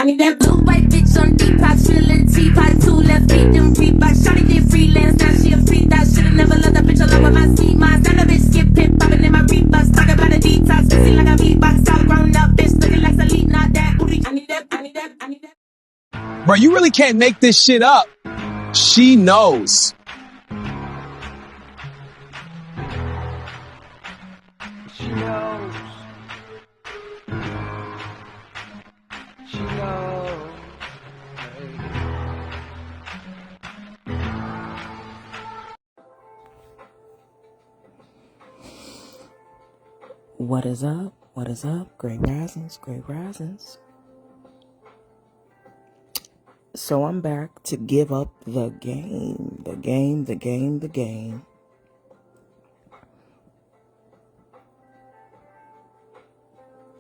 need that blue white bitch on Depop, chillin' teapot, 2 left feet, them Reebok. Shawty did freelance, now she a freak. I should've never loved that bitch along with my seat. My son, a bitch skip hip, poppin' in my Reeboks, talking about a detox, busy like a beatbox, all grown up, bitch looking like Salute, not that booty. I need that, I need that, I need that. Bro, you really can't make this shit up. She knows. She knows. She knows. What is up? What is up? Great Risings, Great Risings. So I'm back to give up the game.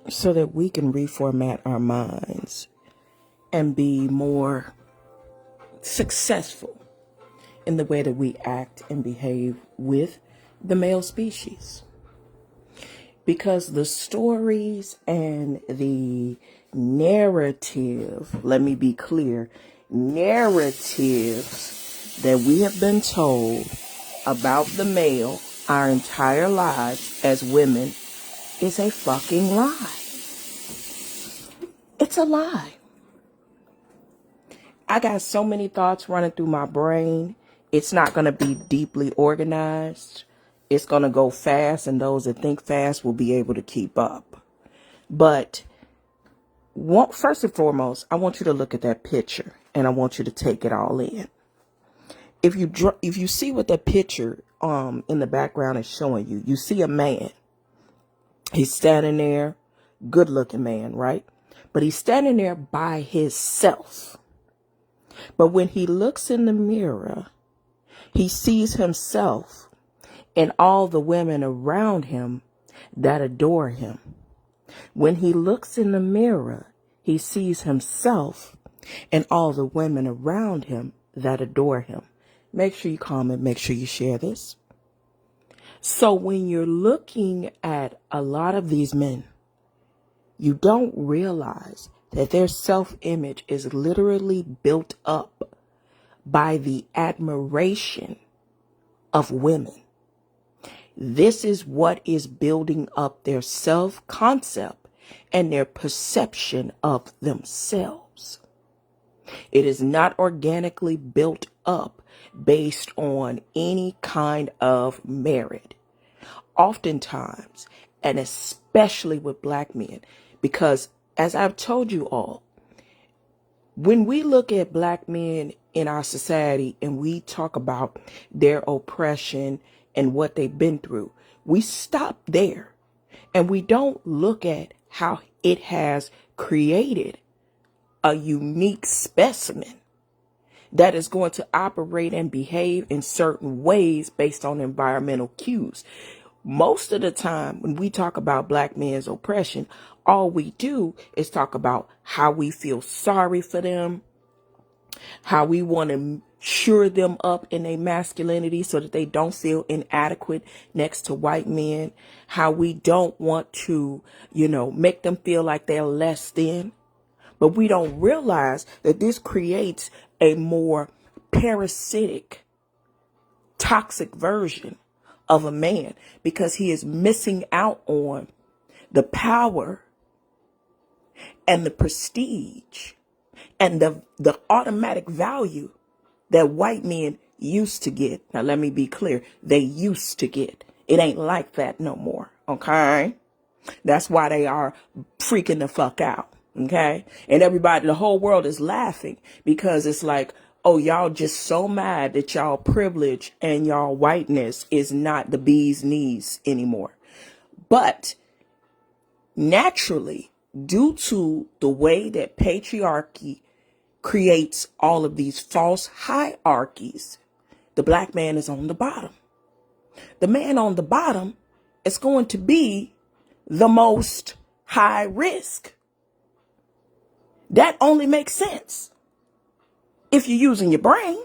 So that we can reformat our minds and be more successful in the way that we act and behave with the male species. Because the stories and the narrative, let me be clear, narratives that we have been told about the male our entire lives as women is a fucking lie. It's a lie. I got so many thoughts running through my brain. It's not going to be deeply organized. It's going to go fast, and those that think fast will be able to keep up. But first and foremost, I want you to look at that picture, and I want you to take it all in. If you see what that picture in the background is showing you, you see a man. He's standing there, good-looking man, right? But he's standing there by himself. But when he looks in the mirror, he sees himself and all the women around him that adore him. When he looks in the mirror, he sees himself and all the women around him that adore him. Make sure you comment, make sure you share this. So when you're looking at a lot of these men, you don't realize that their self-image is literally built up by the admiration of women. This is what is building up their self-concept and their perception of themselves. It is not organically built up based on any kind of merit. Oftentimes, and especially with black men, because as I've told you all, when we look at black men in our society and we talk about their oppression and what they've been through, we stop there and we don't look at how it has created a unique specimen that is going to operate and behave in certain ways based on environmental cues. Most of the time when we talk about black men's oppression, all we do is talk about how we feel sorry for them, how we want to shore them up in their masculinity so that they don't feel inadequate next to white men, how we don't want to, make them feel like they're less than. But we don't realize that this creates a more parasitic, toxic version of a man because he is missing out on the power and the prestige and the automatic value that white men used to get. Now, let me be clear. They used to get. It ain't like that no more. Okay. That's why they are freaking the fuck out. Okay. And everybody, the whole world is laughing because it's like, oh, y'all just so mad that y'all privilege and y'all whiteness is not the bee's knees anymore. But naturally, due to the way that patriarchy creates all of these false hierarchies, the black man is on the bottom. The man on the bottom is going to be the most high risk. That only makes sense if you're using your brain.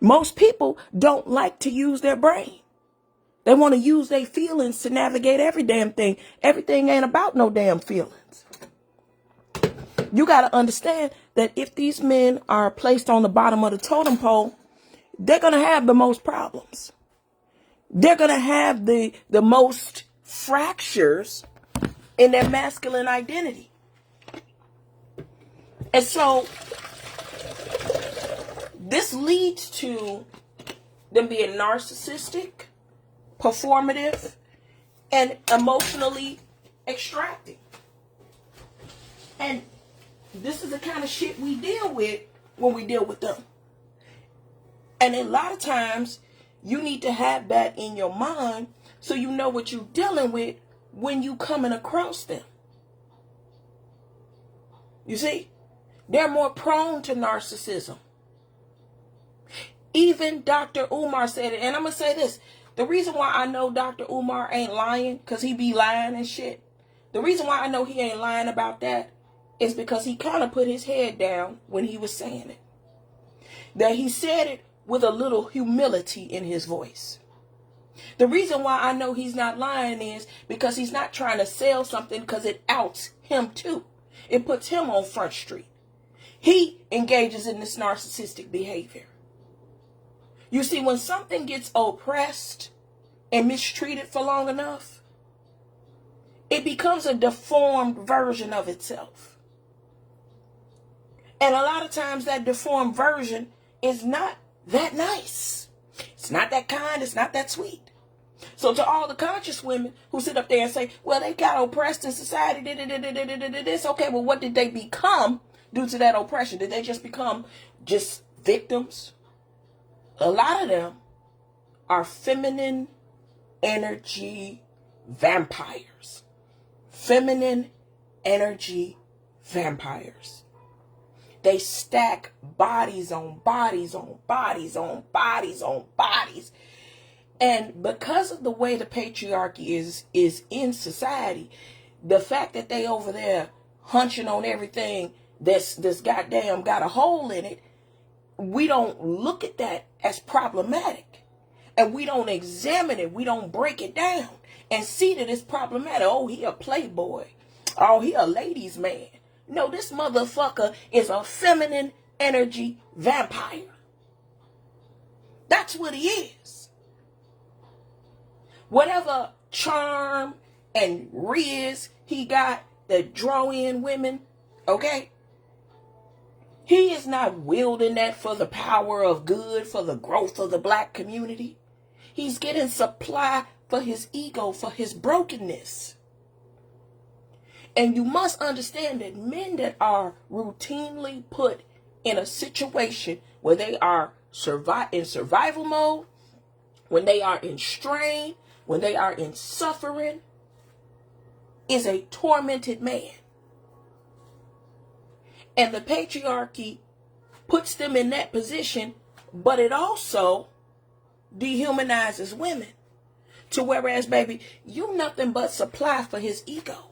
Most people don't like to use their brain. They want to use their feelings to navigate every damn thing. Everything ain't about no damn feelings. You got to understand that if these men are placed on the bottom of the totem pole, they're going to have the most problems. They're going to have the most fractures in their masculine identity. And so this leads to them being narcissistic, performative, and emotionally extracting. And this is the kind of shit we deal with when we deal with them. And a lot of times, you need to have that in your mind so you know what you're dealing with when you coming across them. You see, they're more prone to narcissism. Even Dr. Umar said it, and I'm going to say this. The reason why I know Dr. Umar ain't lying, because he be lying and shit. The reason why I know he ain't lying about that is because he kind of put his head down when he was saying it. That he said it with a little humility in his voice. The reason why I know he's not lying is because he's not trying to sell something because it outs him too. It puts him on Front Street. He engages in this narcissistic behavior. You see, when something gets oppressed and mistreated for long enough, it becomes a deformed version of itself. And a lot of times that deformed version is not that nice. It's not that kind. It's not that sweet. So to all the conscious women who sit up there and say, well, they got oppressed in society, this, okay, well, what did they become due to that oppression? Did they just become just victims? A lot of them are feminine energy vampires. Feminine energy vampires. They stack bodies on bodies on bodies on bodies on bodies. And because of the way the patriarchy is in society, the fact that they over there hunching on everything that's goddamn got a hole in it, we don't look at that as problematic. And we don't examine it. We don't break it down and see that it's problematic. Oh, he a playboy. Oh, he a ladies' man. No, this motherfucker is a feminine energy vampire. That's what he is. Whatever charm and riz he got that draw in women, okay? He is not wielding that for the power of good, for the growth of the black community. He's getting supply for his ego, for his brokenness. And you must understand that men that are routinely put in a situation where they are in survival mode, when they are in strain, when they are in suffering, is a tormented man. And the patriarchy puts them in that position, but it also dehumanizes women. To whereas, baby, you nothing but supply for his ego.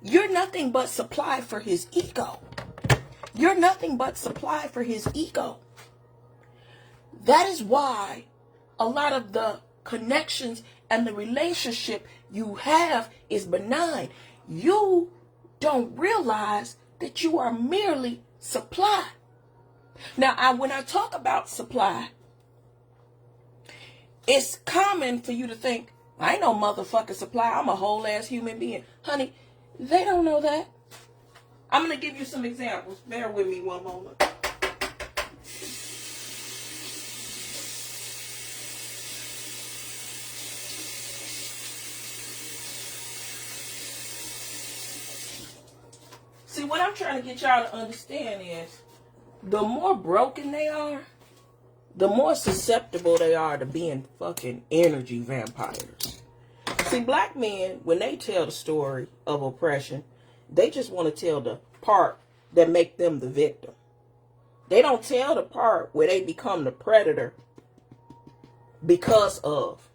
You're nothing but supply for his ego. You're nothing but supply for his ego. That is why a lot of the connections and the relationship you have is benign. You don't realize that you are merely supply. Now, when I talk about supply, it's common for you to think, I ain't no motherfucking supply. I'm a whole ass human being. Honey, they don't know that. I'm going to give you some examples. Bear with me one moment. See, what I'm trying to get y'all to understand is the more broken they are, the more susceptible they are to being fucking energy vampires. See, black men, when they tell the story of oppression, they just want to tell the part that make them the victim. They don't tell the part where they become the predator because of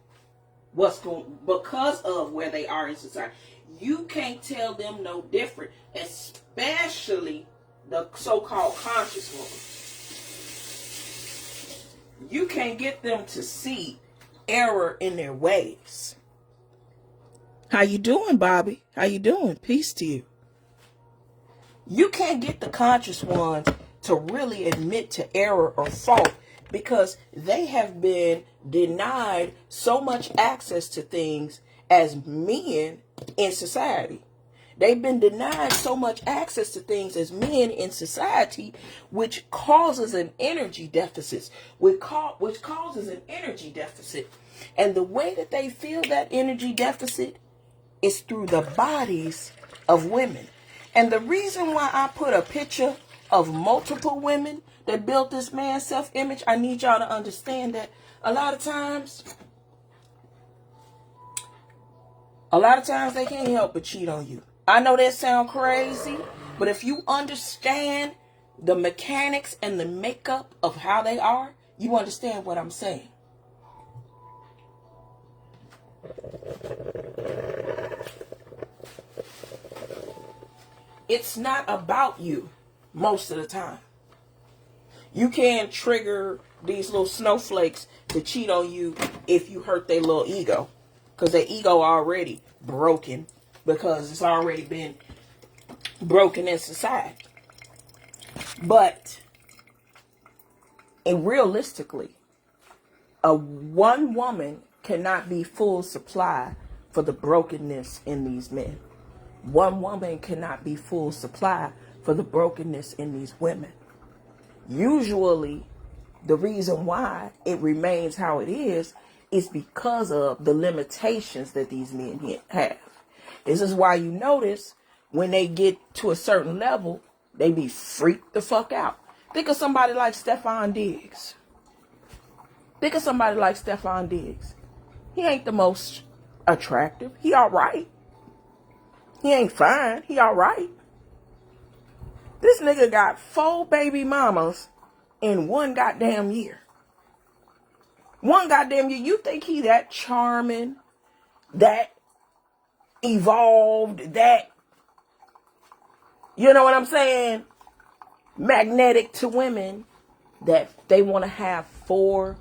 where they are in society. You can't tell them no different, especially the so-called conscious woman. You can't get them to see error in their ways. How you doing, Bobby? How you doing? Peace to you. You can't get the conscious ones to really admit to error or fault because they have been denied so much access to things as men in society. They've been denied so much access to things as men in society, which causes an energy deficit, which causes an energy deficit. And the way that they feel that energy deficit is through the bodies of women. And the reason why I put a picture of multiple women that built this man's self-image, I need y'all to understand that a lot of times they can't help but cheat on you. I know that sounds crazy, but if you understand the mechanics and the makeup of how they are, you understand what I'm saying. It's not about you most of the time. You can trigger these little snowflakes to cheat on you if you hurt their little ego. Because their ego already broken. Because it's already been broken in society. But realistically, one woman cannot be full supply for the brokenness in these men. One woman cannot be full supply for the brokenness in these women. Usually, the reason why it remains how it is because of the limitations that these men have. This is why you notice when they get to a certain level, they be freaked the fuck out. Think of somebody like Stefan Diggs. He ain't the most attractive. He all right. He ain't fine. He all right. This nigga got 4 baby mamas in one goddamn year. You think he that charming, that evolved, that, you know what I'm saying, magnetic to women, that they want to have 4,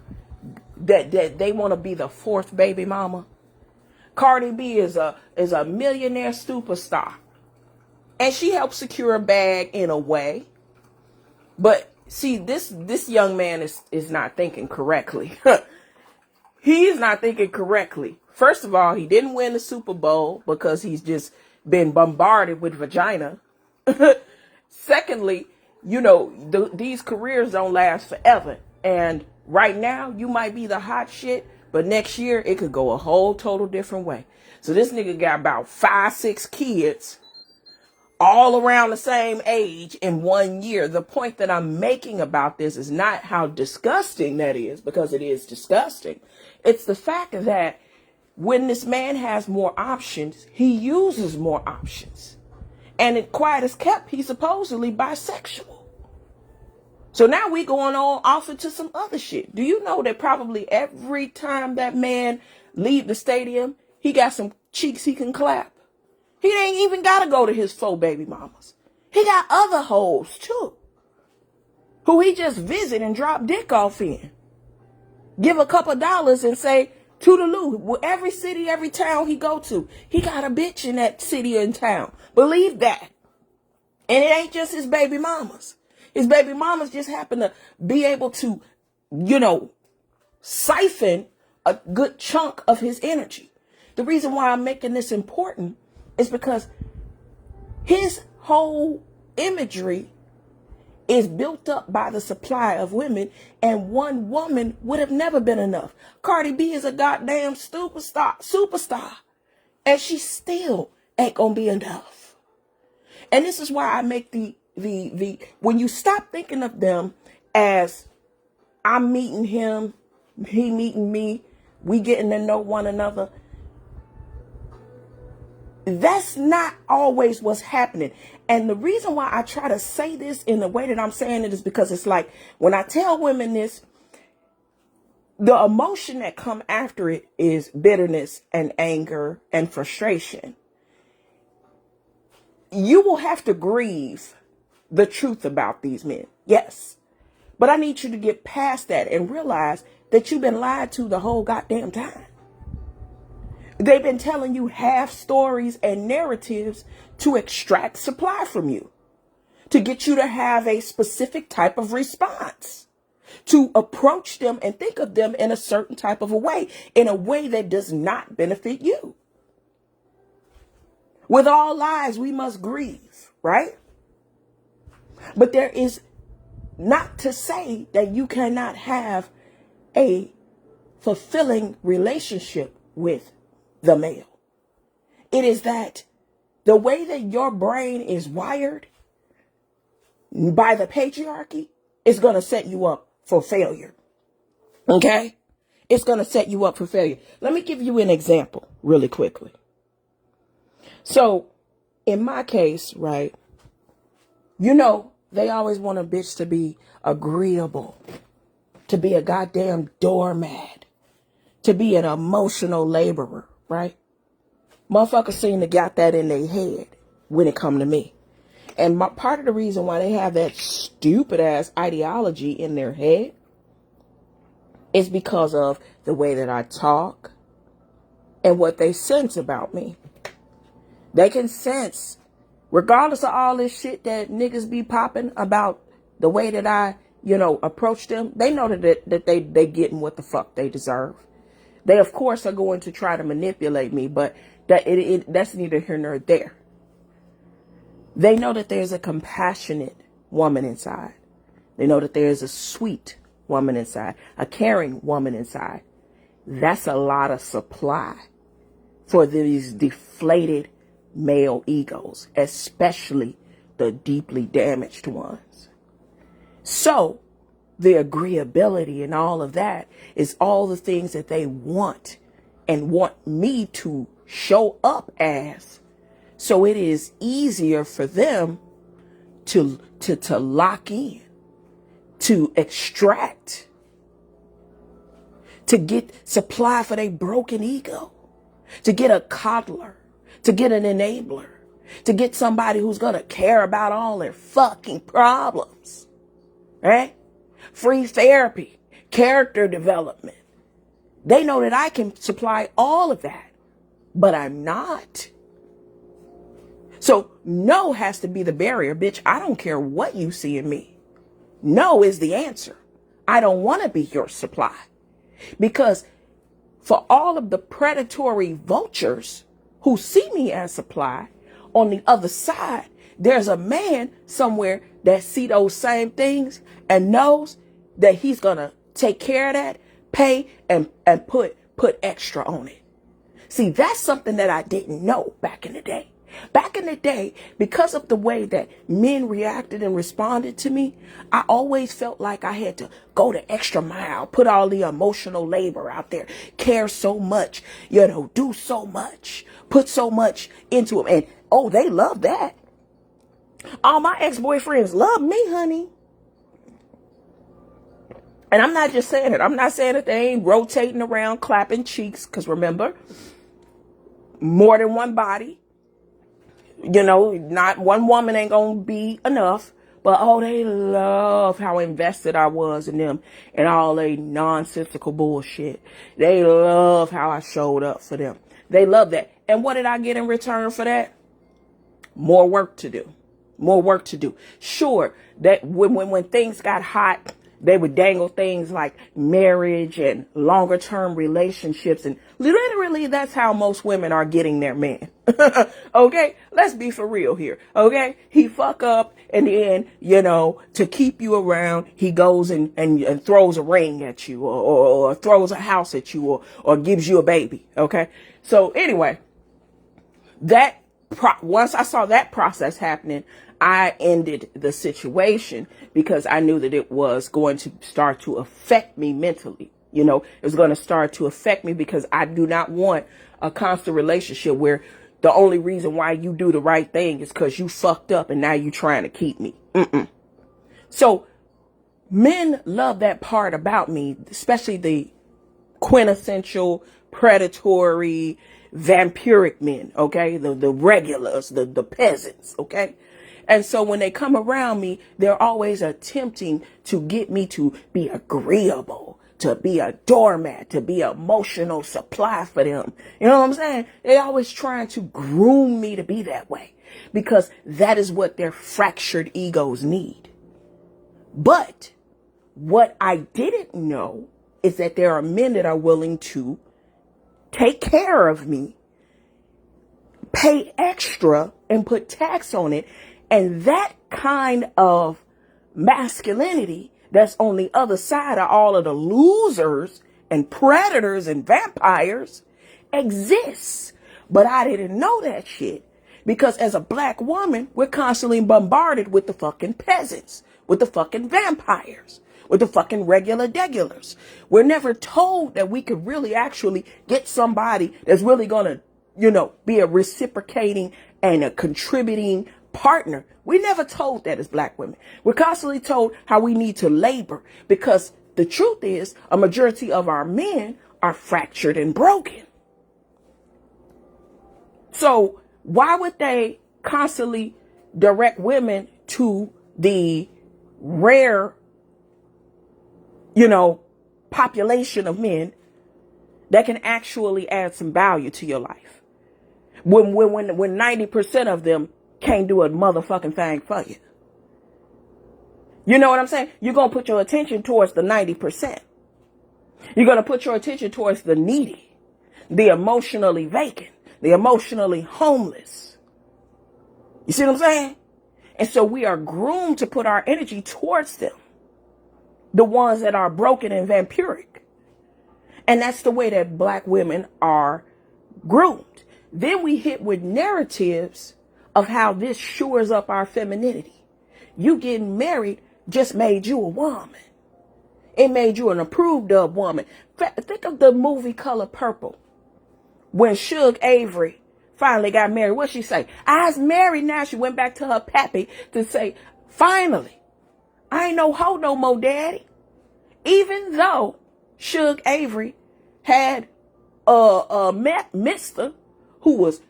that they want to be the 4th baby mama? Cardi B is a millionaire superstar, and she helped secure a bag in a way. But see, this young man is not thinking correctly. He is not thinking correctly. First of all, he didn't win the Super Bowl because he's just been bombarded with vagina. Secondly, you know, these careers don't last forever. And right now, you might be the hot shit, but next year, it could go a whole total different way. So this nigga got about 5-6 kids all around the same age in 1 year. The point that I'm making about this is not how disgusting that is, because it is disgusting. It's the fact that when this man has more options, he uses more options. And it quiet as kept, he's supposedly bisexual. So now we going on off into some other shit. Do you know that probably every time that man leave the stadium, he got some cheeks he can clap? He ain't even got to go to his 4 baby mamas. He got other hoes too, who he just visit and drop dick off in. Give a couple dollars and say, toodaloo. Every city, every town he go to, he got a bitch in that city and town. Believe that. And it ain't just his baby mamas. His baby mamas just happen to be able to, you know, siphon a good chunk of his energy. The reason why I'm making this important is because his whole imagery is built up by the supply of women, and one woman would have never been enough. Cardi B is a goddamn superstar, and she still ain't gonna be enough. And this is why I make the when you stop thinking of them as I'm meeting him, he meeting me, we getting to know one another. That's not always what's happening. And the reason why I try to say this in the way that I'm saying it is because it's like when I tell women this, the emotion that come after it is bitterness and anger and frustration. You will have to grieve the truth about these men. Yes. But I need you to get past that and realize that you've been lied to the whole goddamn time. They've been telling you half stories and narratives to extract supply from you. to get you to have a specific type of response, to approach them and think of them in a certain type of a way, in a way that does not benefit you. With all lives, we must grieve, right? But there is not to say that you cannot have a fulfilling relationship with the male. It is that the way that your brain is wired by the patriarchy is going to set you up for failure. Okay? It's going to set you up for failure. Let me give you an example really quickly. So in my case, right, they always want a bitch to be agreeable, to be a goddamn doormat, to be an emotional laborer, right? Motherfuckers seem to got that in their head when it come to me. And part of the reason why they have that stupid ass ideology in their head is because of the way that I talk and what they sense about me. They can sense, regardless of all this shit that niggas be popping about the way that I, approach them, they know that they getting what the fuck they deserve. They, of course, are going to try to manipulate me, but that's neither here nor there. They know that there's a compassionate woman inside. They know that there's a sweet woman inside, a caring woman inside. That's a lot of supply for these deflated male egos, especially the deeply damaged ones. So the agreeability and all of that is all the things that they want and want me to show up as. So it is easier for them to lock in, to extract, to get supply for their broken ego, to get a coddler, to get an enabler, to get somebody who's going to care about all their fucking problems, right? Free therapy, character development. They know that I can supply all of that, but I'm not. So no has to be the barrier, bitch. I don't care what you see in me. No is the answer. I don't want to be your supply, because for all of the predatory vultures who see me as supply, on the other side, there's a man somewhere that see those same things and knows that he's going to take care of that, pay and put extra on it. See, that's something that I didn't know back in the day. Back in the day, because of the way that men reacted and responded to me, I always felt like I had to go the extra mile, put all the emotional labor out there, care so much, do so much, put so much into them. And, oh, they love that. All my ex-boyfriends love me, honey. And I'm not just saying it. I'm not saying that they ain't rotating around, clapping cheeks. Because remember, more than one body. Not one woman ain't gonna be enough, but they love how invested I was in them and all they nonsensical bullshit. They love how I showed up for them. They love that. And what did I get in return for that? More work to do. More work to do. Sure, that when things got hot, they would dangle things like marriage and longer term relationships. And literally, that's how most women are getting their man. Okay? Let's be for real here. Okay? He fuck up and then, to keep you around, he goes and throws a ring at you or throws a house at you or gives you a baby. Okay? So anyway, once I saw that process happening, I ended the situation because I knew that it was going to start to affect me mentally. It was going to start to affect me because I do not want a constant relationship where the only reason why you do the right thing is because you fucked up and now you trying to keep me. So men love that part about me, especially the quintessential predatory vampiric men. Okay. The regulars, the peasants. Okay. And so when they come around me, they're always attempting to get me to be agreeable, to be a doormat, to be emotional supply for them. You know what I'm saying? They always trying to groom me to be that way. because that is what their fractured egos need. But what I didn't know is that there are men that are willing to take care of me, pay extra, and put tax on it. And that kind of masculinity that's on the other side of all of the losers and predators and vampires exists. But I didn't know that shit because as a black woman, we're constantly bombarded with the fucking peasants, with the fucking vampires, with the fucking regulars. We're never told that we could really actually get somebody that's really going to, be a reciprocating and a contributing partner. We never told that as black women. We're constantly told how we need to labor because the truth is a majority of our men are fractured and broken. So why would they constantly direct women to the rare, population of men that can actually add some value to your life? When 90% of them can't do a motherfucking thing for you. You know what I'm saying? You're going to put your attention towards the 90%. You're going to put your attention towards the needy, the emotionally vacant, the emotionally homeless. You see what I'm saying? And so we are groomed to put our energy towards them. The ones that are broken and vampiric. And that's the way that black women are groomed. Then we hit with narratives of how this shores up our femininity. You getting married just made you a woman. It made you an approved of woman. Think of the movie Color Purple. When Suge Avery finally got married, what'd she say? I was married now. She went back to her pappy to say, finally, I ain't no hoe no more, daddy. Even though Suge Avery had met Mr. who was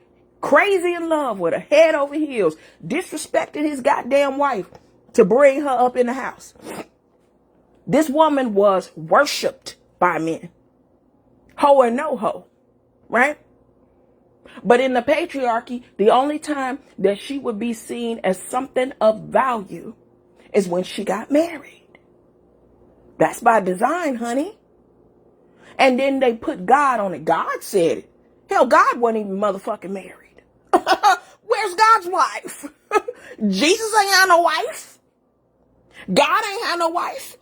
crazy in love with her, head over heels, disrespected his goddamn wife to bring her up in the house. This woman was worshipped by men. Hoe or no hoe, right? But in the patriarchy, the only time that she would be seen as something of value is when she got married. That's by design, honey. And then they put God on it. God said it. Hell, God wasn't even motherfucking married. Where's God's wife? Jesus ain't had no wife. God ain't had no wife.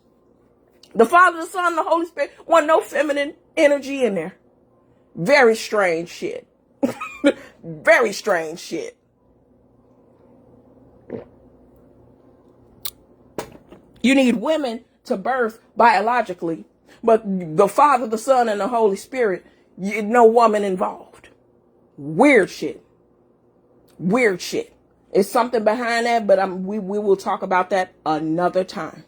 The Father, the Son, the Holy Spirit, wasn't no feminine energy in there. Very strange shit. Very strange shit. You need women to birth biologically, but the Father, the Son, and the Holy Spirit, no woman involved. Weird shit. Weird shit. It's something behind that, but we will talk about that another time.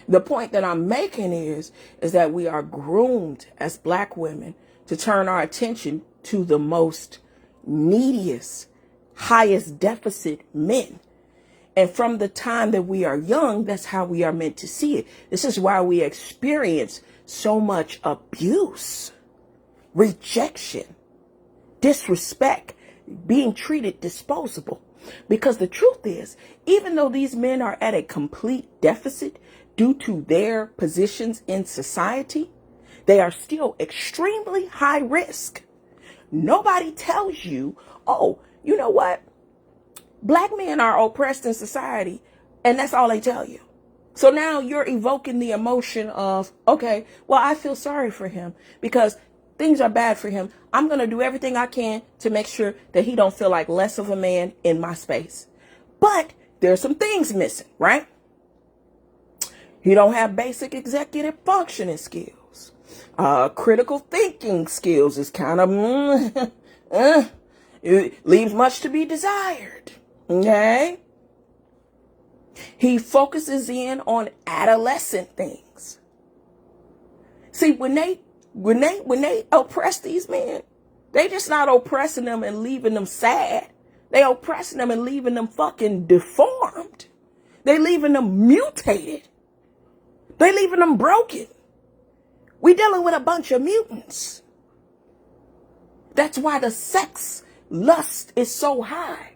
The point that I'm making is that we are groomed as black women to turn our attention to the most neediest, highest deficit men. And from the time that we are young, that's how we are meant to see it. This is why we experience so much abuse, rejection, disrespect, being treated disposable. Because the truth is, even though these men are at a complete deficit due to their positions in society, they are still extremely high risk. Nobody tells you, oh, you know what? Black men are oppressed in society, and that's all they tell you. So now you're evoking the emotion of, okay, well, I feel sorry for him because things are bad for him. I'm going to do everything I can to make sure that he don't feel like less of a man in my space. But there's some things missing, right? He don't have basic executive functioning skills. Critical thinking skills is kind of, it leaves much to be desired. Okay? He focuses in on adolescent things. See, when they oppress these men, they just not oppressing them and leaving them sad. They oppressing them and leaving them fucking deformed. They leaving them mutated. They leaving them broken. We dealing with a bunch of mutants. That's why the sex lust is so high?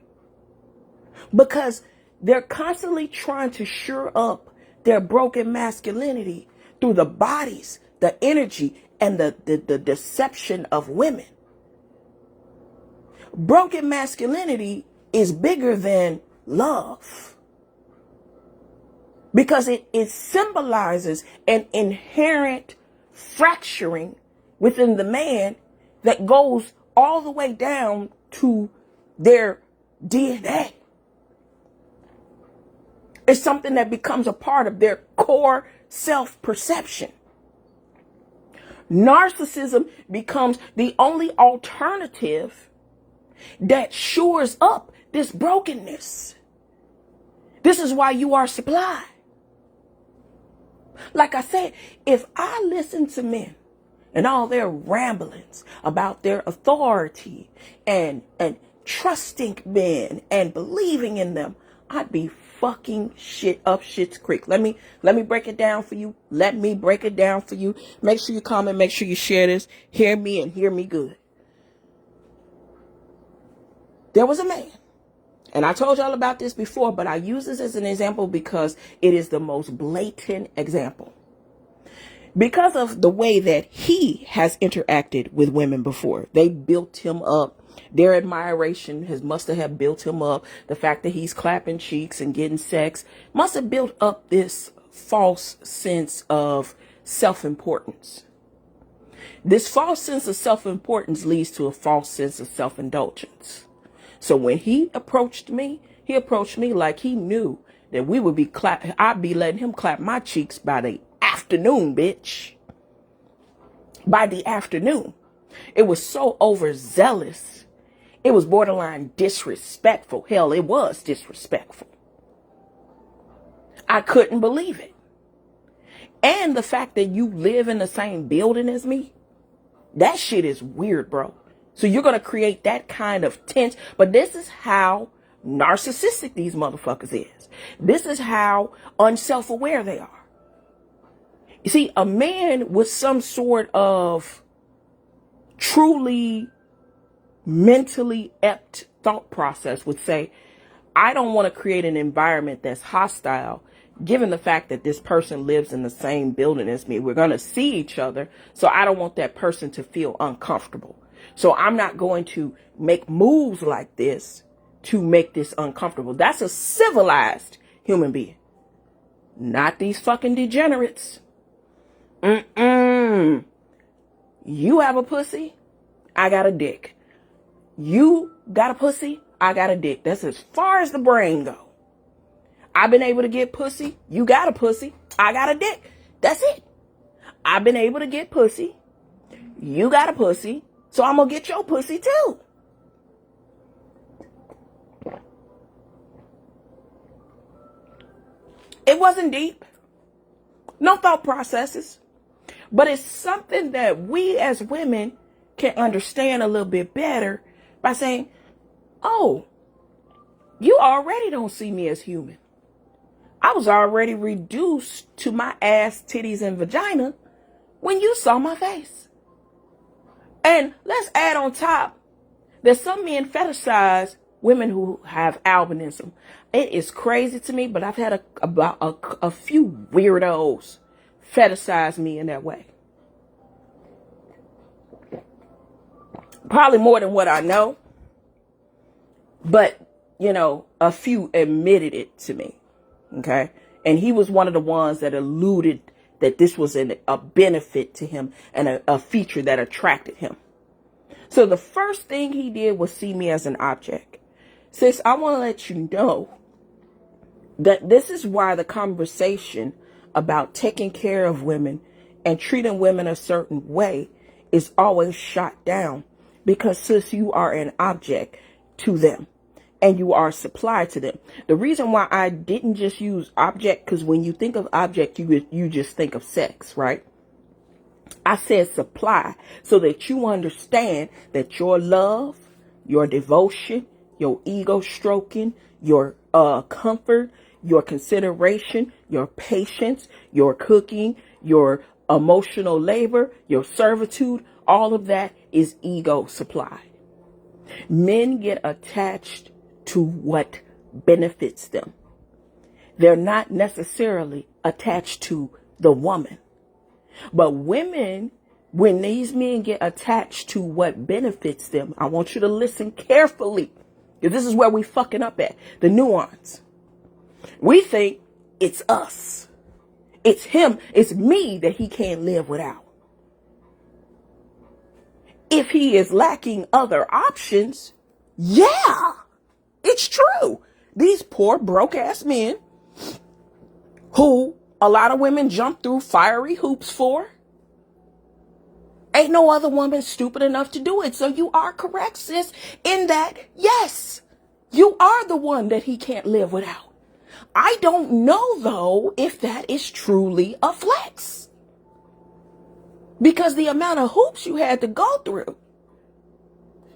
Because they're constantly trying to shore up their broken masculinity through the bodies, the energy, and the deception of women. Broken masculinity is bigger than love, because it symbolizes an inherent fracturing within the man that goes all the way down to their DNA. It's something that becomes a part of their core self-perception. Narcissism becomes the only alternative that shores up this brokenness. This is why you are supply. Like I said, if I listen to men and all their ramblings about their authority and trusting men and believing in them, I'd be fucking shit up shit's creek. Let me break it down for you. Let me break it down for you. Make sure you comment, make sure you share this. Hear me and hear me good. There was a man, and I told y'all about this before, but I use this as an example because it is the most blatant example. Because of the way that he has interacted with women before, they built him up. Their admiration must have built him up. The fact that he's clapping cheeks and getting sex must have built up this false sense of self-importance. This false sense of self-importance leads to a false sense of self-indulgence. So when he approached me like he knew that we would be I'd be letting him clap my cheeks by the afternoon, bitch. By the afternoon. It was so overzealous. It was borderline disrespectful. Hell, it was disrespectful. I couldn't believe it. And the fact that you live in the same building as me, that shit is weird, bro. So you're going to create that kind of tension. But this is how narcissistic these motherfuckers is. This is how unself-aware they are. You see, a man with some sort of truly mentally apt thought process would say, I don't want to create an environment that's hostile, given the fact that this person lives in the same building as me. We're going to see each other, so I don't want that person to feel uncomfortable. So I'm not going to make moves like this to make this uncomfortable. That's a civilized human being. Not these fucking degenerates. You have a pussy, I got a dick. You got a pussy, I got a dick. That's as far as the brain go. I've been able to get pussy, you got a pussy, I got a dick. That's it. I've been able to get pussy, you got a pussy, so I'm gonna get your pussy too. It wasn't deep. No thought processes. But it's something that we as women can understand a little bit better by saying, oh, you already don't see me as human. I was already reduced to my ass, titties, and vagina when you saw my face. And let's add on top that some men fetishize women who have albinism. It is crazy to me, but I've had a few weirdos fetishize me in that way. Probably more than what I know. But, a few admitted it to me. Okay? And he was one of the ones that alluded that this was a benefit to him and a feature that attracted him. So the first thing he did was see me as an object. Sis, I want to let you know that this is why the conversation about taking care of women and treating women a certain way is always shot down. Because, sis, you are an object to them. And you are supply to them. The reason why I didn't just use object, because when you think of object, you just think of sex, right? I said supply so that you understand that your love, your devotion, your ego stroking, your comfort, your consideration, your patience, your cooking, your emotional labor, your servitude, all of that is ego supply. Men get attached to what benefits them. They're not necessarily attached to the woman. But women, when these men get attached to what benefits them, I want you to listen carefully, because this is where we fucking up at, the nuance. We think it's us. It's him. It's me that he can't live without. If he is lacking other options, yeah, it's true. These poor broke ass men who a lot of women jump through fiery hoops for, ain't no other woman stupid enough to do it. So you are correct, sis, in that, yes, you are the one that he can't live without. I don't know, though, if that is truly a flex. Because the amount of hoops you had to go through.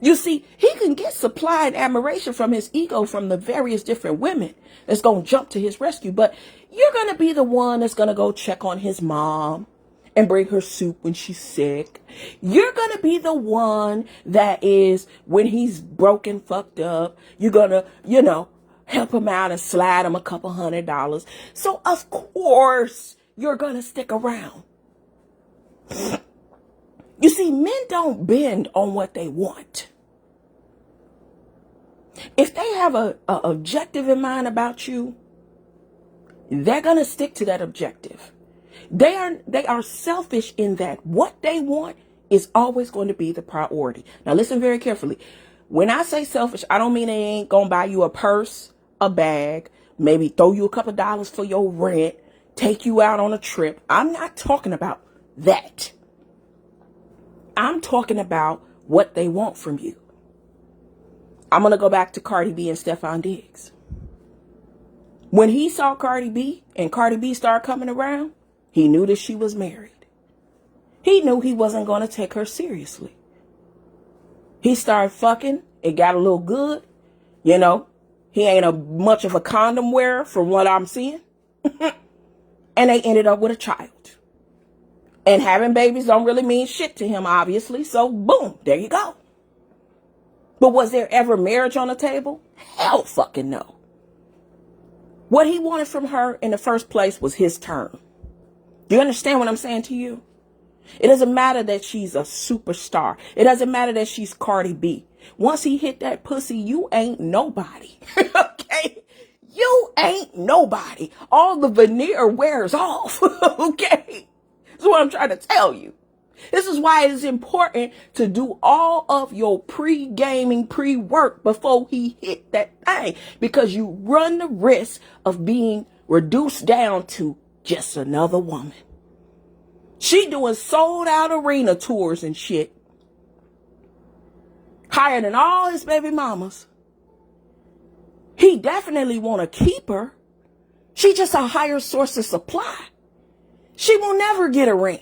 You see, he can get supply and admiration from his ego from the various different women that's going to jump to his rescue. But you're going to be the one that's going to go check on his mom and bring her soup when she's sick. You're going to be the one that is, when he's broken, fucked up, you're going to, help him out and slide him a couple $100. So, of course, you're going to stick around. You see, men don't bend on what they want. If they have a objective in mind about you, they're going to stick to that objective. They are selfish in that what they want is always going to be the priority. Now, listen very carefully. When I say selfish, I don't mean they ain't going to buy you a purse, a bag, maybe throw you a couple dollars for your rent, take you out on a trip. I'm not talking about that. I'm talking about what they want from you. I'm going to go back to Cardi B and Stephon Diggs. When he saw Cardi B and Cardi B started coming around, he knew that she was married. He knew he wasn't going to take her seriously. He started fucking. It got a little good. He ain't much of a condom wearer from what I'm seeing. And they ended up with a child. And having babies don't really mean shit to him, obviously. So, boom, there you go. But was there ever marriage on the table? Hell fucking no. What he wanted from her in the first place was his turn. Do you understand what I'm saying to you? It doesn't matter that she's a superstar. It doesn't matter that she's Cardi B. Once he hit that pussy, you ain't nobody. Okay? You ain't nobody. All the veneer wears off. Okay? That's what I'm trying to tell you. This is why it is important to do all of your pre-gaming, pre-work before he hit that thing. Because you run the risk of being reduced down to just another woman. She doing sold out arena tours and shit. Higher than all his baby mamas. He definitely want to keep her. She just a higher source of supply. She will never get a ring.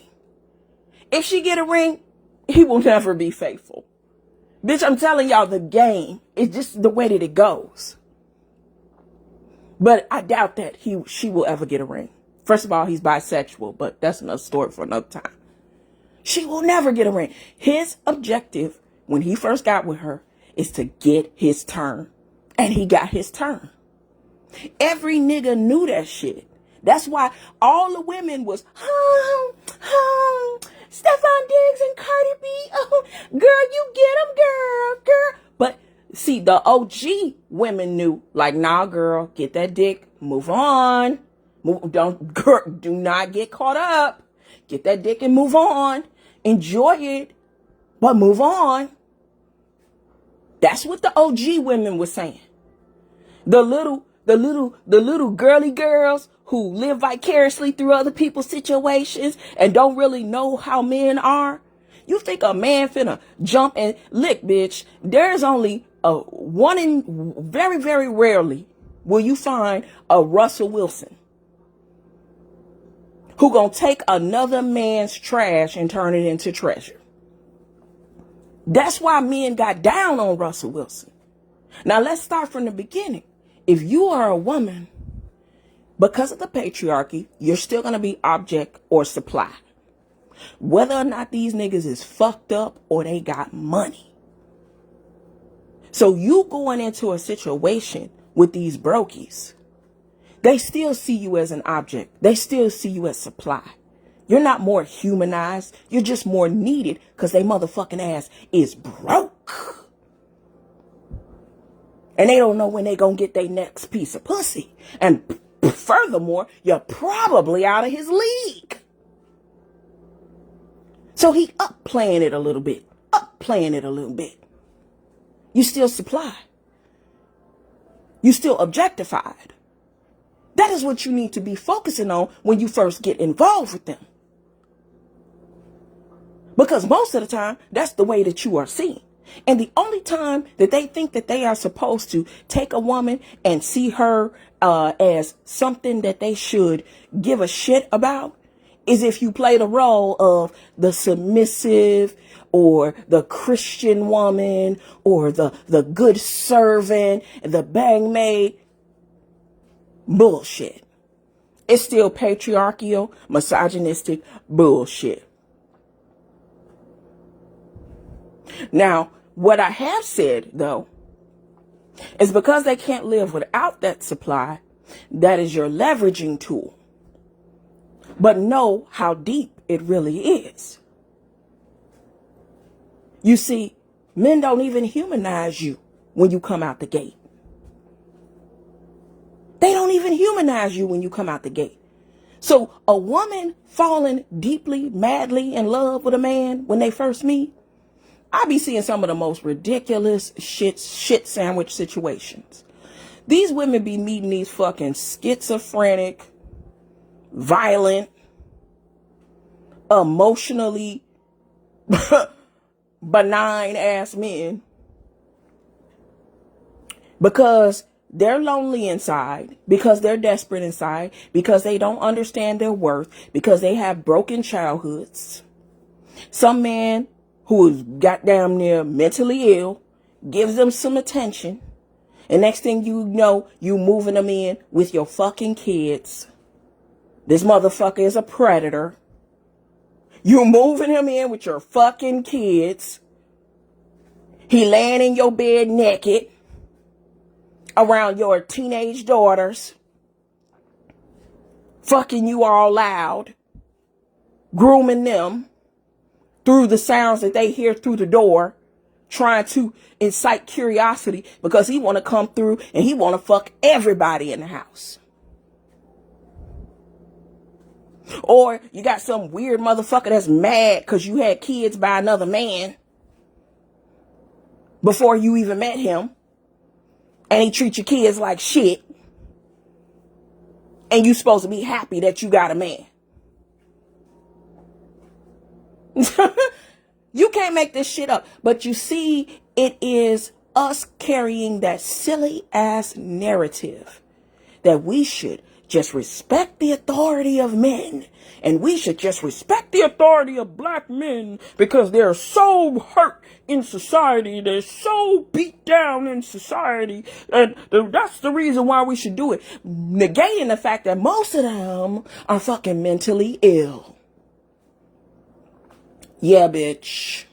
If she get a ring, he will never be faithful. Bitch, I'm telling y'all, the game is just the way that it goes. But I doubt that she will ever get a ring. First of all, he's bisexual, but that's another story for another time. She will never get a ring. His objective when he first got with her is to get his turn. And he got his turn. Every nigga knew that shit. That's why all the women was, Stephon Diggs and Cardi B. Oh, girl, you get him, girl. But see, the OG women knew, like, nah, girl, get that dick, move on. Do not get caught up. Get that dick and move on. Enjoy it, but move on. That's what the OG women were saying. The little girly girls who live vicariously through other people's situations and don't really know how men are. You think a man finna jump and lick, bitch? There's only very, very rarely will you find a Russell Wilson who gonna take another man's trash and turn it into treasure. That's why men got down on Russell Wilson. Now let's start from the beginning. If you are a woman, because of the patriarchy, you're still gonna be object or supply. Whether or not these niggas is fucked up or they got money. So you going into a situation with these brokies, they still see you as an object. They still see you as supply. You're not more humanized. You're just more needed because they motherfucking ass is broke. And they don't know when they gonna get their next piece of pussy. And furthermore, you're probably out of his league. So he upplaying it a little bit. You still supply. You still objectified. That is what you need to be focusing on when you first get involved with them. Because most of the time, that's the way that you are seen. And the only time that they think that they are supposed to take a woman and see her as something that they should give a shit about is if you play the role of the submissive or the Christian woman or the good servant, the bang maid. Bullshit. It's still patriarchal, misogynistic bullshit. Now, what I have said, though, is because they can't live without that supply, that is your leveraging tool. But know how deep it really is. You see, men don't even humanize you when you come out the gate. They don't even humanize you when you come out the gate. So a woman falling deeply, madly in love with a man when they first meet, I be seeing some of the most ridiculous shit sandwich situations. These women be meeting these fucking schizophrenic, violent, emotionally benign ass men because they're lonely inside, because they're desperate inside, because they don't understand their worth, because they have broken childhoods. Some man who is goddamn near mentally ill gives them some attention. And next thing you know, you moving them in with your fucking kids. This motherfucker is a predator. You moving him in with your fucking kids. He laying in your bed naked around your teenage daughters. Fucking you all loud. Grooming them through the sounds that they hear through the door. Trying to incite curiosity because he want to come through and he want to fuck everybody in the house. Or you got some weird motherfucker that's mad because you had kids by another man before you even met him. And he treats your kids like shit. And you supposed to be happy that you got a man. You can't make this shit up. But you see, it is us carrying that silly ass narrative that we should just respect the authority of men. And we should just respect the authority of black men because they're so hurt in society. They're so beat down in society. And that's the reason why we should do it. Negating the fact that most of them are fucking mentally ill. Yeah, bitch.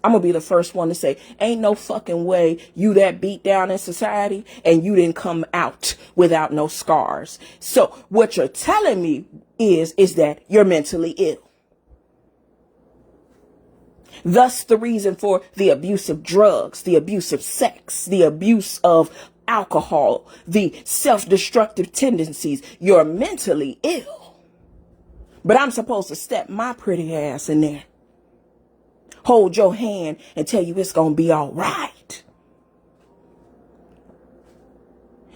I'm going to be the first one to say, ain't no fucking way you that beat down in society and you didn't come out without no scars. So what you're telling me is that you're mentally ill. Thus the reason for the abuse of drugs, the abuse of sex, the abuse of alcohol, the self-destructive tendencies. You're mentally ill. But I'm supposed to step my pretty ass in there. Hold your hand and tell you it's going to be all right.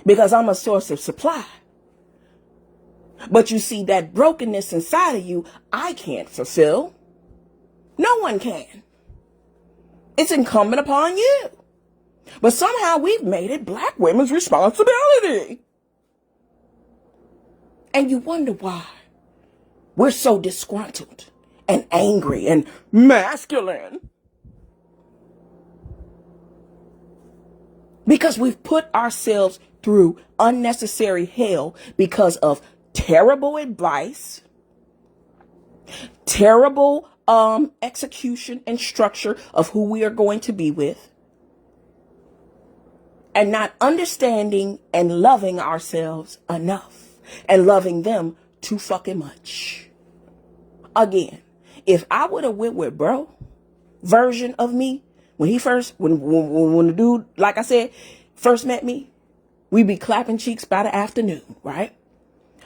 Because I'm a source of supply. But you see, that brokenness inside of you, I can't fulfill. No one can. It's incumbent upon you. But somehow we've made it black women's responsibility. And you wonder why we're so disgruntled and angry and masculine. Because we've put ourselves through unnecessary hell because of terrible advice, terrible execution and structure of who we are going to be with, and not understanding and loving ourselves enough and loving them too fucking much. Again, if I would have went with bro version of me when the dude, like I said, first met me, we'd be clapping cheeks by the afternoon, right?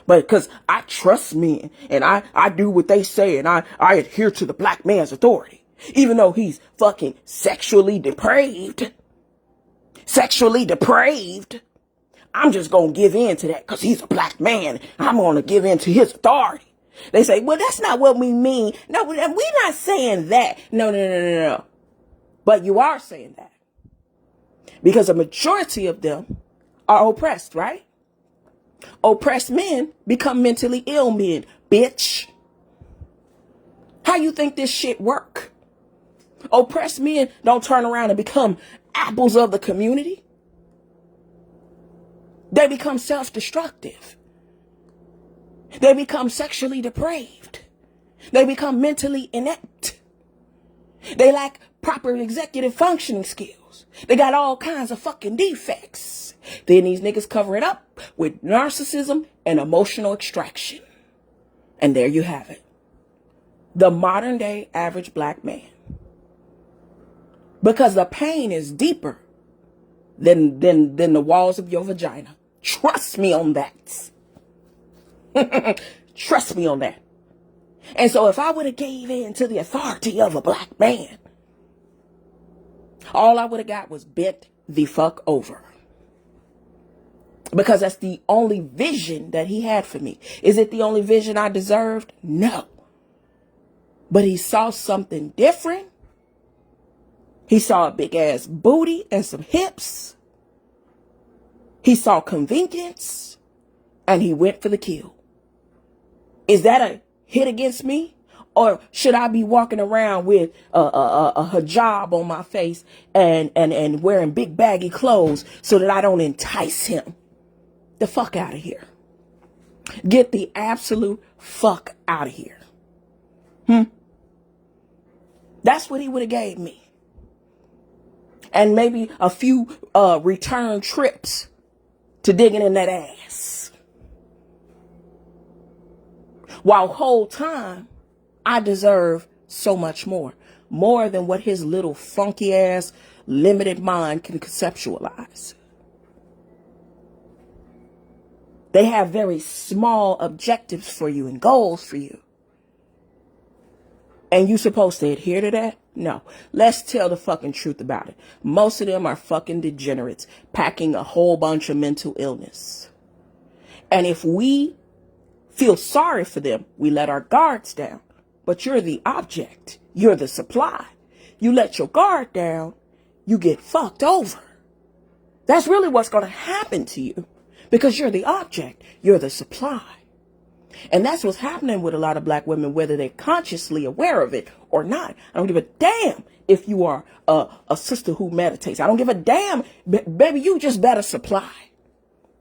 But because I trust men and I do what they say and I adhere to the black man's authority, even though he's fucking sexually depraved, I'm just going to give in to that because he's a black man. I'm going to give in to his authority. They say, well, that's not what we mean. No, we're not saying that. No. But you are saying that. Because a majority of them are oppressed, right? Oppressed men become mentally ill men, bitch. How you think this shit work? Oppressed men don't turn around and become apples of the community. They become self-destructive. They become sexually depraved. They become mentally inept. They lack proper executive functioning skills. They got all kinds of fucking defects. Then these niggas cover it up with narcissism and emotional extraction. And there you have it. The modern day average black man. Because the pain is deeper than the walls of your vagina. Trust me on that. Trust me on that. And so if I would have gave in to the authority of a black man, all I would have got was bent the fuck over. Because that's the only vision that he had for me. Is it the only vision I deserved? No. But he saw something different. He saw a big ass booty and some hips. He saw convenience and he went for the kill. Is that a hit against me? Or should I be walking around with a hijab on my face and wearing big baggy clothes so that I don't entice him? The fuck out of here. Get the absolute fuck out of here. That's what he would have gave me. And maybe a few return trips to digging in that ass. While whole time, I deserve so much more. More than what his little funky ass limited mind can conceptualize. They have very small objectives for you and goals for you. And you supposed to adhere to that? No. Let's tell the fucking truth about it. Most of them are fucking degenerates, packing a whole bunch of mental illness. And if we feel sorry for them, we let our guards down. But you're the object. You're the supply. You let your guard down, you get fucked over. That's really what's going to happen to you. Because you're the object. You're the supply. And that's what's happening with a lot of black women, whether they're consciously aware of it or not. I don't give a damn if you are a sister who meditates. I don't give a damn. Baby, you just better supply.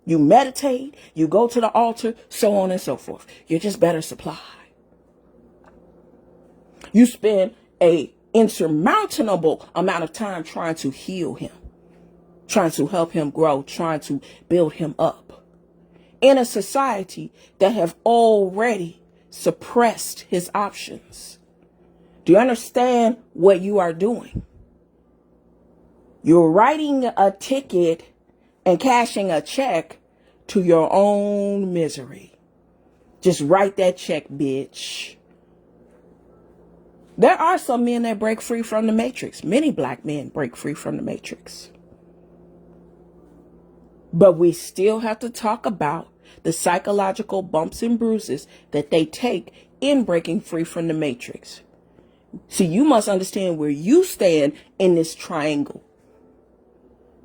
You meditate, you go to the altar, so on and so forth. You're just better supply. You spend a insurmountable amount of time trying to heal him, trying to help him grow, trying to build him up in a society that have already suppressed his options. Do you understand what you are doing? You're writing a ticket and cashing a check to your own misery. Just write that check, bitch. There are some men that break free from the matrix. Many black men break free from the matrix. But we still have to talk about the psychological bumps and bruises that they take in breaking free from the matrix. See, you must understand where you stand in this triangle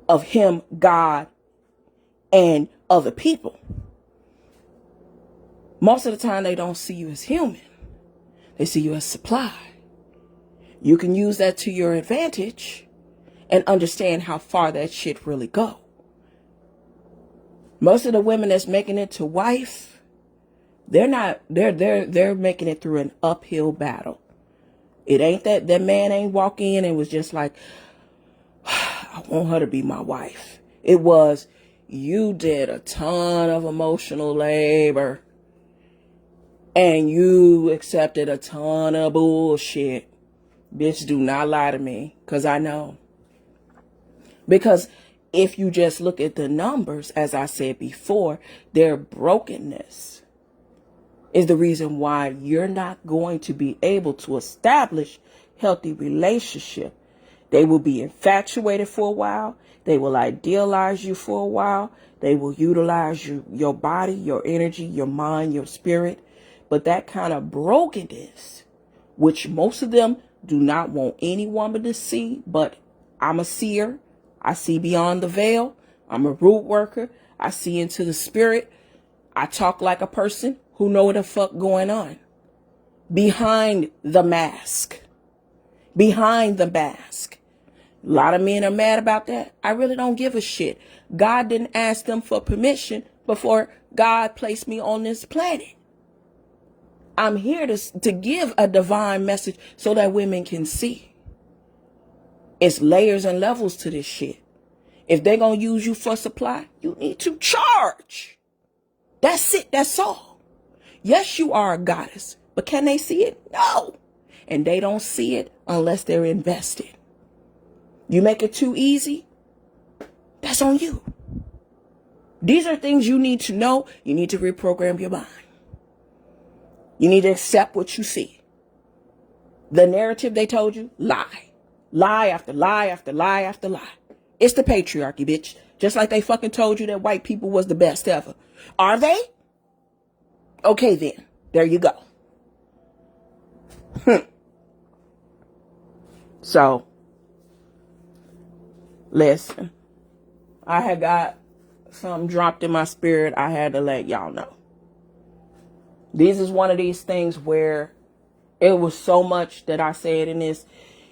of him, God, and other people. Most of the time, they don't see you as human. They see you as supply. You can use that to your advantage and understand how far that shit really go. Most of the women that's making it to wife, they're making it through an uphill battle. It ain't that man ain't walk in and was just like, I want her to be my wife. It was, you did a ton of emotional labor and you accepted a ton of bullshit. Bitch, do not lie to me, because I know. Because if you just look at the numbers, as I said before, their brokenness is the reason why you're not going to be able to establish healthy relationship. They will be infatuated for a while. They will idealize you for a while. They will utilize your body, your energy, your mind, your spirit. But that kind of brokenness, which most of them do not want any woman to see, but I'm a seer. I see beyond the veil. I'm a root worker. I see into the spirit. I talk like a person who know what the fuck going on. Behind the mask. Behind the mask. A lot of men are mad about that. I really don't give a shit. God didn't ask them for permission before God placed me on this planet. I'm here to give a divine message so that women can see. It's layers and levels to this shit. If they're going to use you for supply, you need to charge. That's it. That's all. Yes, you are a goddess, but can they see it? No. And they don't see it unless they're invested. You make it too easy, that's on you. These are things you need to know. You need to reprogram your mind. You need to accept what you see. The narrative they told you, lie. Lie after lie after lie after lie. It's the patriarchy, bitch. Just like they fucking told you that white people was the best ever. Are they? Okay then. There you go. So, listen. I had got something dropped in my spirit. I had to let y'all know. This is one of these things where it was so much that I said in this.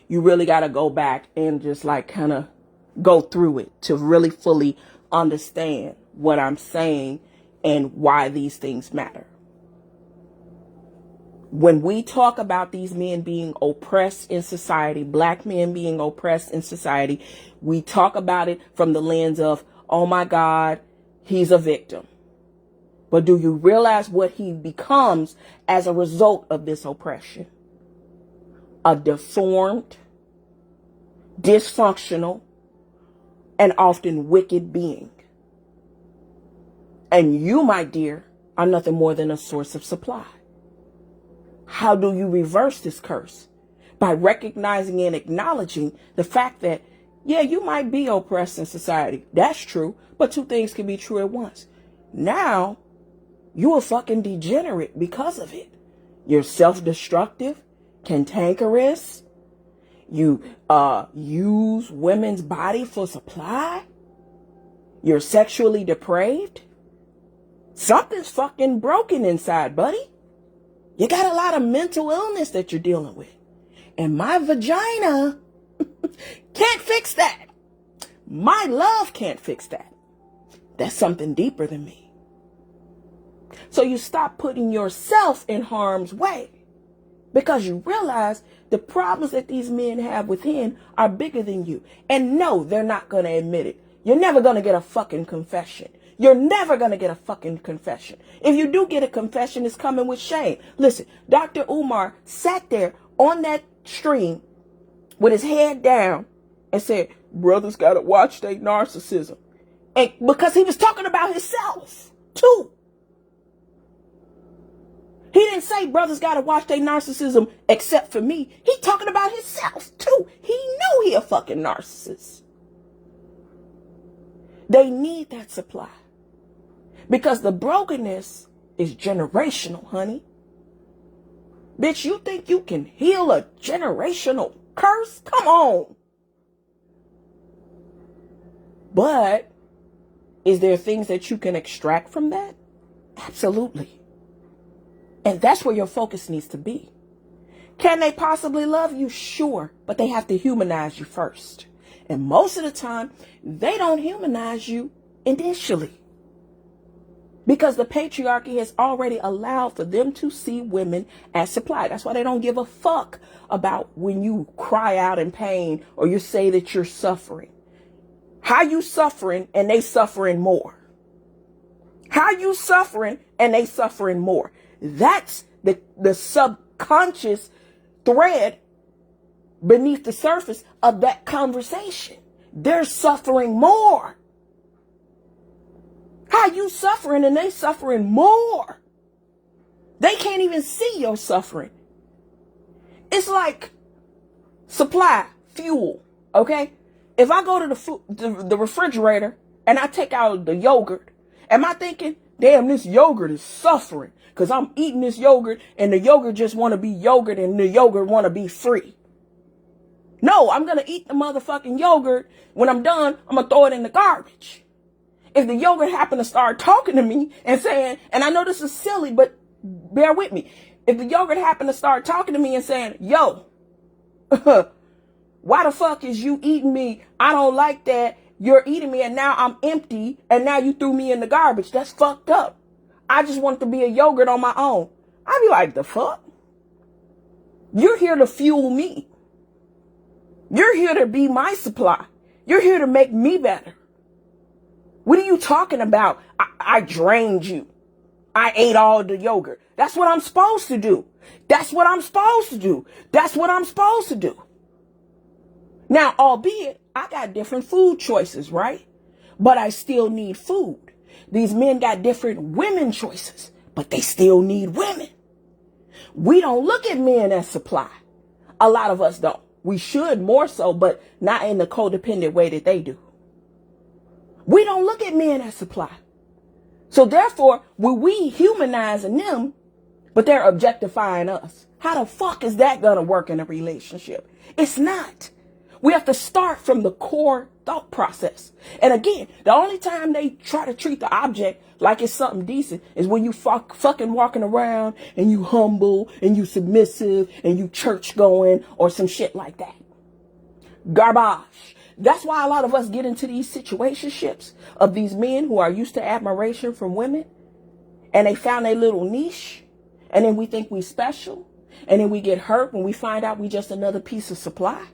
You really got to go back and just like kind of go through it to really fully understand what I'm saying and why these things matter. When we talk about these men being oppressed in society, black men being oppressed in society, we talk about it from the lens of, oh my God, he's a victim. But do you realize what he becomes as a result of this oppression? A deformed, dysfunctional, and often wicked being. And you, my dear, are nothing more than a source of supply. How do you reverse this curse? By recognizing and acknowledging the fact that, yeah, you might be oppressed in society. That's true. But two things can be true at once. Now, you're a fucking degenerate because of it. You're self-destructive, cantankerous. You use women's body for supply. You're sexually depraved. Something's fucking broken inside, buddy. You got a lot of mental illness that you're dealing with. And my vagina can't fix that. My love can't fix that. That's something deeper than me. So you stop putting yourself in harm's way because you realize the problems that these men have within are bigger than you. And no, they're not going to admit it. You're never going to get a fucking confession. You're never going to get a fucking confession. If you do get a confession, it's coming with shame. Listen, Dr. Umar sat there on that stream with his head down and said, brothers got to watch their narcissism. And because he was talking about himself too. He didn't say brothers got to watch their narcissism except for me. He talking about himself too. He knew he a fucking narcissist. They need that supply. Because the brokenness is generational, honey. Bitch, you think you can heal a generational curse? Come on. But is there things that you can extract from that? Absolutely. And that's where your focus needs to be. Can they possibly love you? Sure. But they have to humanize you first. And most of the time, they don't humanize you initially. Because the patriarchy has already allowed for them to see women as supply. That's why they don't give a fuck about when you cry out in pain or you say that you're suffering. How you suffering and they suffering more? How you suffering and they suffering more? That's the subconscious thread beneath the surface of that conversation. They're suffering more. How you suffering and they suffering more? They can't even see your suffering. It's like supply, fuel, okay? If I go to the refrigerator and I take out the yogurt, am I thinking, damn, this yogurt is suffering because I'm eating this yogurt and the yogurt just want to be yogurt and the yogurt want to be free? No, I'm going to eat the motherfucking yogurt. When I'm done, I'm going to throw it in the garbage. If the yogurt happen to start talking to me and saying, and I know this is silly, but bear with me. If the yogurt happen to start talking to me and saying, yo, why the fuck is you eating me? I don't like that. You're eating me and now I'm empty and now you threw me in the garbage. That's fucked up. I just want to be a yogurt on my own. I'd be like, the fuck? You're here to fuel me. You're here to be my supply. You're here to make me better. What are you talking about? I drained you. I ate all the yogurt. That's what I'm supposed to do. That's what I'm supposed to do. That's what I'm supposed to do. Now, albeit, I got different food choices, right? But I still need food. These men got different women choices, but they still need women. We don't look at men as supply. A lot of us don't. We should more so, but not in the codependent way that they do. We don't look at men as supply. So therefore, we humanizing them, but they're objectifying us. How the fuck is that going to work in a relationship? It's not. We have to start from the core thought process. And again, the only time they try to treat the object like it's something decent is when you fucking walking around and you humble and you submissive and you church going or some shit like that. Garbage. That's why a lot of us get into these situationships of these men who are used to admiration from women and they found their little niche and then we think we special and then we get hurt when we find out we just another piece of supply.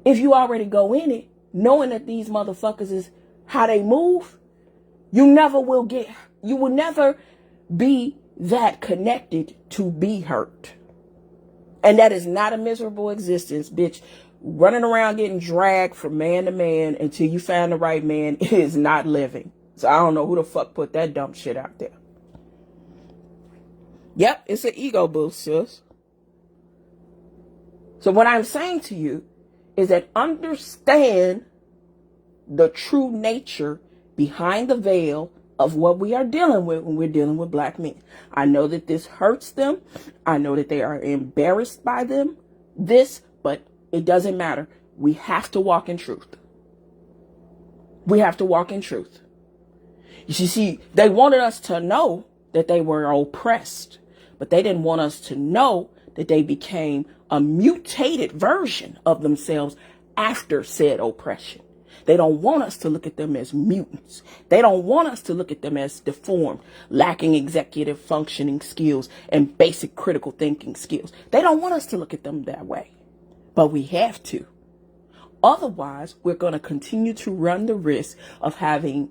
If you already go in it knowing that these motherfuckers is how they move, you will never be that connected to be hurt. And that is not a miserable existence, bitch. Running around getting dragged from man to man until you find the right man is not living. So I don't know who the fuck put that dumb shit out there. Yep, it's an ego boost, sis. So what I'm saying to you is that understand the true nature behind the veil of what we are dealing with when we're dealing with black men. I know that this hurts them. I know that they are embarrassed by this, but it doesn't matter. We have to walk in truth. We have to walk in truth. You see, they wanted us to know that they were oppressed, but they didn't want us to know that they became a mutated version of themselves after said oppression. They don't want us to look at them as mutants. They don't want us to look at them as deformed, lacking executive functioning skills and basic critical thinking skills. They don't want us to look at them that way. But we have to. Otherwise, we're going to continue to run the risk of having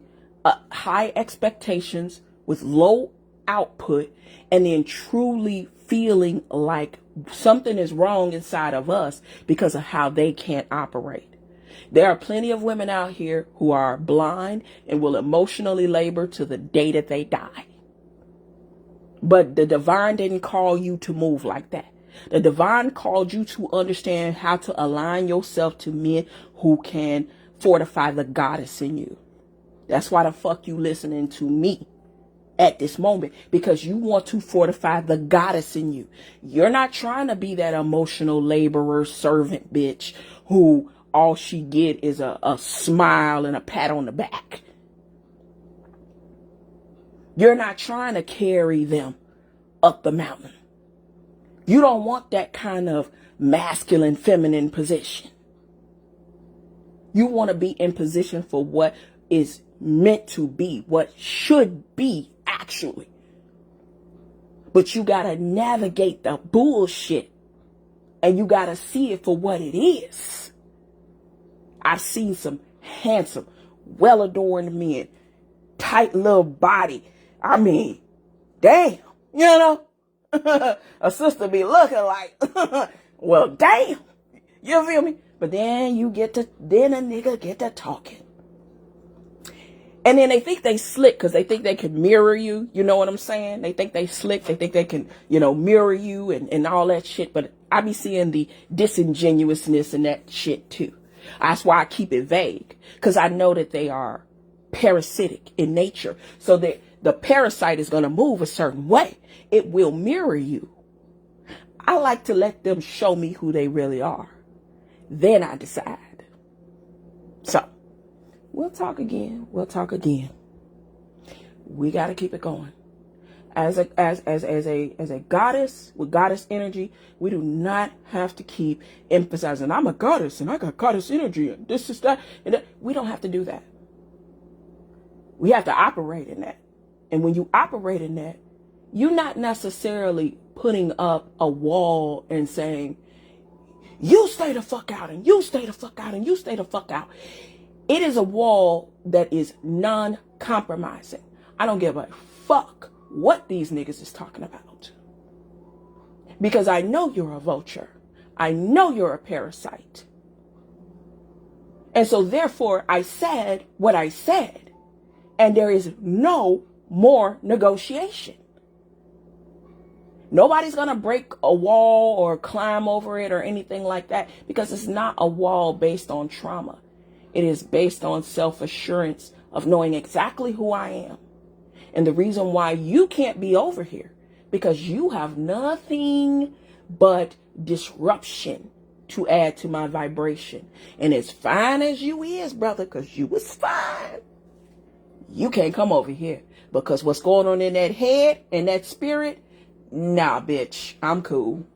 high expectations with low output and then truly feeling like something is wrong inside of us because of how they can't operate. There are plenty of women out here who are blind and will emotionally labor to the day that they die. But the divine didn't call you to move like that. The divine called you to understand how to align yourself to men who can fortify the goddess in you. That's why the fuck you listening to me at this moment, because you want to fortify the goddess in you. You're not trying to be that emotional laborer servant bitch who all she get is a smile and a pat on the back. You're not trying to carry them up the mountain. You don't want that kind of masculine, feminine position. You want to be in position for what is meant to be, what should be actually. But you got to navigate the bullshit and you got to see it for what it is. I've seen some handsome, well-adorned men, tight little body. I mean, damn, you know, a sister be looking like, well, damn, you feel me? But then then a nigga get to talking. And then they think they slick because they think they can mirror you. You know what I'm saying? They think they slick. They think they can, mirror you and all that shit. But I be seeing the disingenuousness in that shit too. That's why I keep it vague, because I know that they are parasitic in nature. So that the parasite is going to move a certain way. It will mirror you. I like to let them show me who they really are. Then I decide. So we'll talk again. We got to keep it going. As a goddess with goddess energy, we do not have to keep emphasizing, I'm a goddess and I got goddess energy and this is that and that. We don't have to do that. We have to operate in that. And when you operate in that, you're not necessarily putting up a wall and saying, you stay the fuck out and you stay the fuck out and you stay the fuck out. It is a wall that is non-compromising. I don't give a fuck what these niggas is talking about. Because I know you're a vulture. I know you're a parasite. And so therefore I said what I said. And there is no more negotiation. Nobody's going to break a wall or climb over it or anything like that, because it's not a wall based on trauma. It is based on self-assurance of knowing exactly who I am. And the reason why you can't be over here, because you have nothing but disruption to add to my vibration. And as fine as you is, brother, because you was fine, you can't come over here, because what's going on in that head and that spirit, nah, bitch, I'm cool.